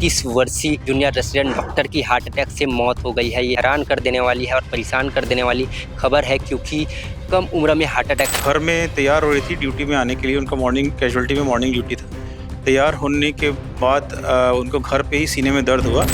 29 वर्षीय junior resident doctor की heart attack से मौत हो गई है। ये हैरान कर देने वाली है और परेशान कर देने वाली खबर है, क्योंकि कम उम्र में हार्ट अटैक। घर में तैयार हो रही थी ड्यूटी में आने के लिए। उनका मॉर्निंग कैजुअल्टी में मॉर्निंग ड्यूटी था। तैयार होने के बाद उनको घर पे ही सीने में दर्द हुआ।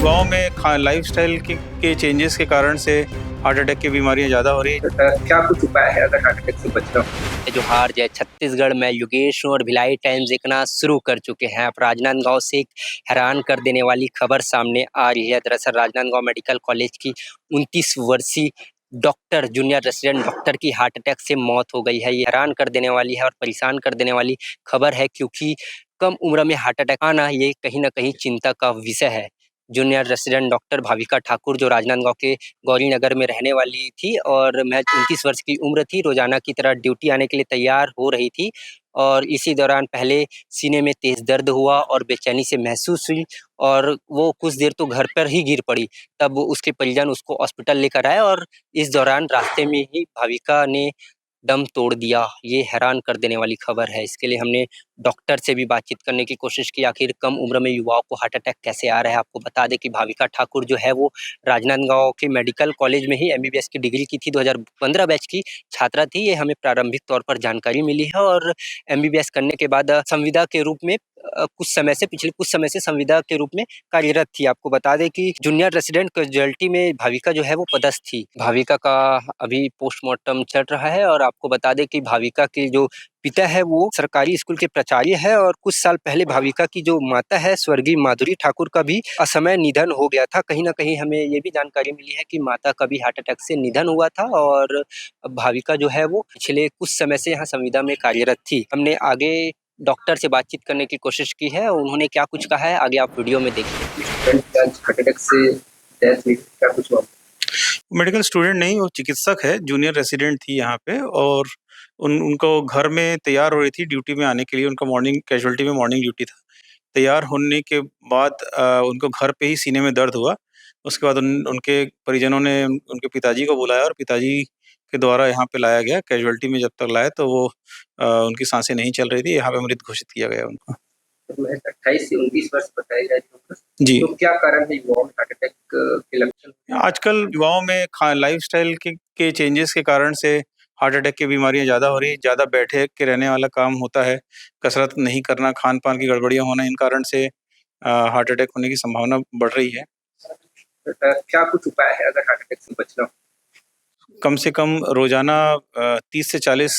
गाँव में लाइफस्टाइल के चेंजेस के कारण से हार्ट अटैक की बीमारियां ज़्यादा हो रही है। क्या कुछ उपाय है अगर हार्ट अटैक से बचना हो? जो हार जय छत्तीसगढ़ में योगेश और भिलाई टाइम्स देखना शुरू कर चुके हैं। अब राजनांदगांव से एक हैरान कर देने वाली खबर सामने आ रही है। दरअसल राजनांदगांव मेडिकल कॉलेज की 29 वर्षीय डॉक्टर जूनियर रेसिडेंट डॉक्टर की हार्ट अटैक से मौत हो गई है। ये हैरान कर देने वाली है और परेशान कर देने वाली खबर है, क्योंकि कम उम्र में हार्ट अटैक आना ये कहीं ना कहीं चिंता का विषय है। Junior resident doctor Bhavika Thakur जो राजनांदगांव के गौरी नगर में रहने वाली थी और महज 29 वर्ष की उम्र थी, रोजाना की तरह ड्यूटी आने के लिए तैयार हो रही थी और इसी दौरान पहले सीने में तेज दर्द हुआ और बेचैनी से महसूस हुई और वो कुछ देर तो घर पर ही गिर पड़ी। तब उसके परिजन उसको हॉस्पिटल लेकर आए और इस दौरान रास्ते में ही भाविका ने दम तोड़ दिया। ये हैरान कर देने वाली खबर है। इसके लिए हमने डॉक्टर से भी बातचीत करने की कोशिश की, आखिर कम उम्र में युवाओं को हार्ट अटैक कैसे आ रहा है। आपको बता दें कि भाविका ठाकुर जो है वो राजनांदगांव के मेडिकल कॉलेज में ही एमबीबीएस की डिग्री की थी। 2015 बैच की छात्रा थी। ये हमें प्रारंभिक तौर पर जानकारी मिली है और एमबीबीएस करने के बाद संविदा के रूप में पिछले कुछ समय से संविदा के रूप में कार्यरत थी। आपको बता दें कि जूनियर रेसिडेंट कैजुअल्टी में भाविका जो है वो पदस्थ थी। भाविका का अभी पोस्टमार्टम चल रहा है और आपको बता दें कि भाविका के जो पिता है वो सरकारी स्कूल के प्राचार्य है और कुछ साल पहले भाविका की जो माता है स्वर्गीय माधुरी ठाकुर का भी असमय निधन हो गया था। कहीं ना कहीं हमें ये भी जानकारी मिली है कि माता का भी हार्ट अटैक से निधन हुआ था और भाविका जो है वो पिछले कुछ समय से यहाँ संविदा में कार्यरत थी। हमने आगे डॉक्टर से बातचीत करने की कोशिश की है, उन्होंने क्या कुछ कहा है आगे आप वीडियो में देखिए। हार्ट अटैक से डेथ हुई, क्या कुछ हुआ? मेडिकल स्टूडेंट नहीं, वो चिकित्सक है। जूनियर रेसिडेंट थी यहाँ पे और उनको घर में तैयार हो रही थी ड्यूटी में आने के लिए। उनका मॉर्निंग कैजुअल्टी में मॉर्निंग ड्यूटी था। तैयार होने के बाद उनको घर पे ही सीने में दर्द हुआ। उसके बाद उनके परिजनों ने उनके पिताजी को बुलाया और पिताजी के द्वारा यहाँ पे लाया गया। कैजुअल्टी में जब तक लाया तो वो उनकी सांसें नहीं चल रही थी। यहाँ पे मृत घोषित किया गया उनको। 28 से 29 वर्ष बताया जाए जी। तो क्या कारण है युवाओं में हार्ट अटैक के लक्षण? आजकल युवाओं में लाइफस्टाइल के चेंजेस के कारण से हार्ट अटैक की बीमारियां ज़्यादा हो रही है। ज़्यादा बैठे के रहने वाला काम होता है, कसरत नहीं करना, खान-पान की गड़बड़ियाँ होना, इन कारण से हार्ट अटैक होने की संभावना बढ़ रही है। क्या कुछ उपाय है अगर हार्ट अटैक से बचना हो? कम से कम रोज़ाना 30 से 40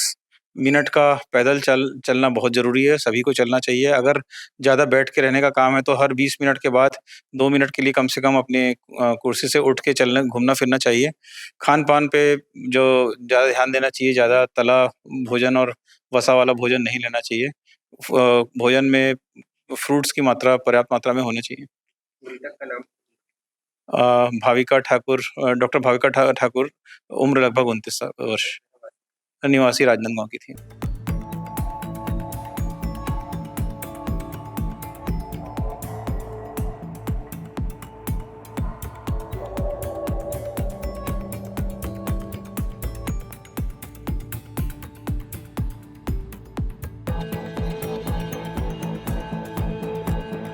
मिनट का पैदल चलना बहुत ज़रूरी है, सभी को चलना चाहिए। अगर ज़्यादा बैठ के रहने का काम है तो हर 20 मिनट के बाद 2 मिनट के लिए कम से कम अपने कुर्सी से उठ के चलना घूमना-फिरना चाहिए। खान-पान पे जो ज़्यादा ध्यान देना चाहिए, ज़्यादा तला भोजन और वसा वाला भोजन नहीं लेना चाहिए। भोजन में फ्रूट्स की मात्रा पर्याप्त मात्रा में होनी चाहिए। मृतक का नाम? भाविका ठाकुर, डॉक्टर भाविका ठाकुर, उम्र लगभग 29 वर्ष, निवासी राजनांदगांव की थी।